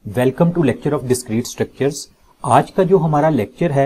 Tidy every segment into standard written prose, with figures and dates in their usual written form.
Welcome to lecture of discrete structures. आज का जो हमारा लेक्चर है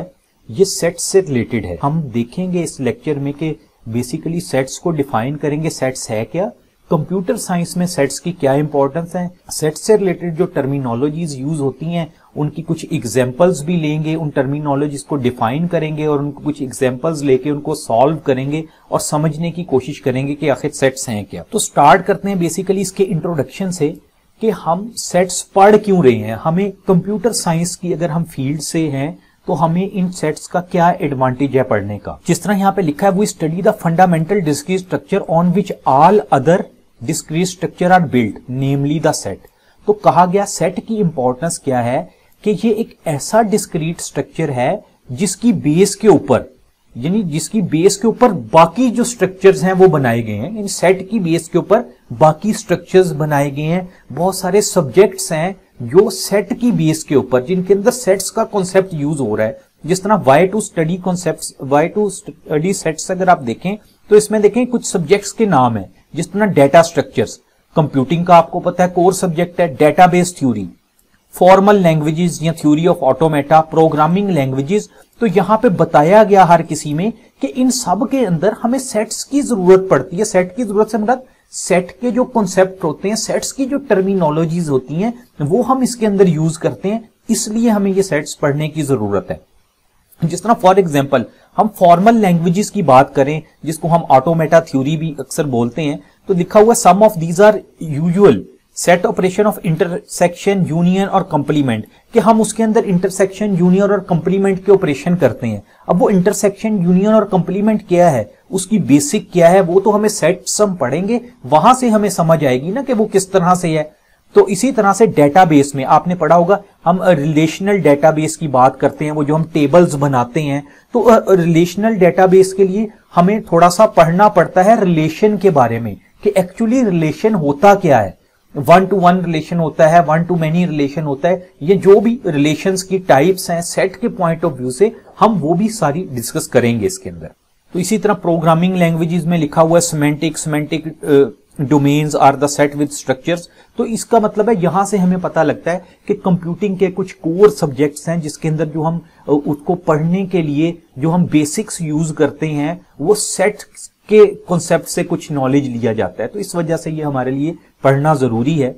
ये सेट्स से रिलेटेड है। हम देखेंगे इस लेक्चर में कि बेसिकली सेट्स को डिफाइन करेंगे, सेट्स है क्या, कंप्यूटर साइंस में सेट्स की क्या इंपॉर्टेंस है, सेट्स से रिलेटेड जो टर्मिनोलॉजीज यूज होती हैं उनकी कुछ एग्जांपल्स भी लेंगे, उन टर्मिनोलॉजीज को डिफाइन करेंगे और उनको कुछ एग्जांपल्स लेके उनको सॉल्व करेंगे और समझने की कोशिश करेंगे कि आखिर सेट्स हैं क्या। तो स्टार्ट करते हैं बेसिकली इसके इंट्रोडक्शन से कि हम सेट्स पढ़ क्यों रहे हैं। हमें कंप्यूटर साइंस की अगर हम फील्ड से हैं तो हमें इन सेट्स का क्या एडवांटेज है पढ़ने का। जिस तरह यहाँ पे लिखा है, we study the fundamental discrete structure on which all other discrete structure are built, namely the set. तो कहा गया सेट की इंपॉर्टेंस क्या है कि ये एक ऐसा डिस्क्रीट स्ट्रक्चर है जिसकी बेस के ऊपर, यानी जिसकी बेस के ऊपर बाकी जो स्ट्रक्चर्स हैं वो बनाए गए हैं। इन सेट की बेस के ऊपर बाकी स्ट्रक्चर्स बनाए गए हैं। बहुत सारे सब्जेक्ट्स हैं जो सेट की बेस के ऊपर, जिनके अंदर सेट्स का कॉन्सेप्ट यूज हो रहा है। जिस तरह why to study concepts, why to study sets अगर आप देखें तो इसमें देखें कुछ सब्जेक्ट्स के नाम है। जिस तरह डेटा स्ट्रक्चर्स, कंप्यूटिंग का आपको पता है कोर सब्जेक्ट है, डेटाबेस थ्योरी, फॉर्मल लैंग्वेजेस या theory of automata, programming languages. तो यहां पे बताया गया हर किसी में कि इन सब के अंदर हमें सेट्स की जरूरत पड़ती है। सेट की जरूरत से मतलब सेट के जो कॉन्सेप्ट होते हैं, सेट्स की जो टर्मिनोलॉजीज होती हैं वो हम इसके अंदर यूज करते हैं, इसलिए हमें ये सेट्स पढ़ने की जरूरत है। जिस तरह फॉर एग्जांपल हम फॉर्मल लैंग्वेजेस की बात करें, जिसको हम ऑटोमेटा थ्योरी भी अक्सर बोलते हैं, तो लिखा हुआ some of these are usual set operation of intersection, union और कंप्लीमेंट, कि हम उसके अंदर इंटरसेक्शन, यूनियन और कंप्लीमेंट के ऑपरेशन करते हैं। अब वो इंटरसेक्शन, यूनियन और कंप्लीमेंट क्या है, उसकी बेसिक क्या है, वो तो हमें सेट्स हम पढ़ेंगे, वहां से हमें समझ आएगी ना कि वो किस तरह से है। तो इसी तरह से डेटाबेस में आपने पढ़ा होगा, हम रिलेशनल डेटाबेस की बात करते हैं, वो जो हम टेबल्स बनाते हैं। तो रिलेशनल डेटाबेस के लिए हमें थोड़ा सा पढ़ना पड़ता है रिलेशन के बारे में कि एक्चुअली रिलेशन होता क्या है। वन टू वन रिलेशन होता है, वन टू मेनी रिलेशन होता है, ये जो भी रिलेशंस की टाइप्स हैं सेट के पॉइंट ऑफ व्यू से हम वो भी सारी डिस्कस करेंगे इसके अंदर। तो इसी तरह प्रोग्रामिंग लैंग्वेजेस में लिखा हुआ है semantic domains are the set with structures. तो इसका मतलब है यहां से हमें पता लगता है कि कंप्यूटिंग के कुछ कोर सब्जेक्ट्स हैं जिसके अंदर जो हम उसको पढ़ने के लिए जो हम बेसिक्स यूज करते हैं वो सेट के कॉन्सेप्ट से कुछ नॉलेज लिया जाता है। तो इस वजह से ये हमारे लिए पढ़ना जरूरी है।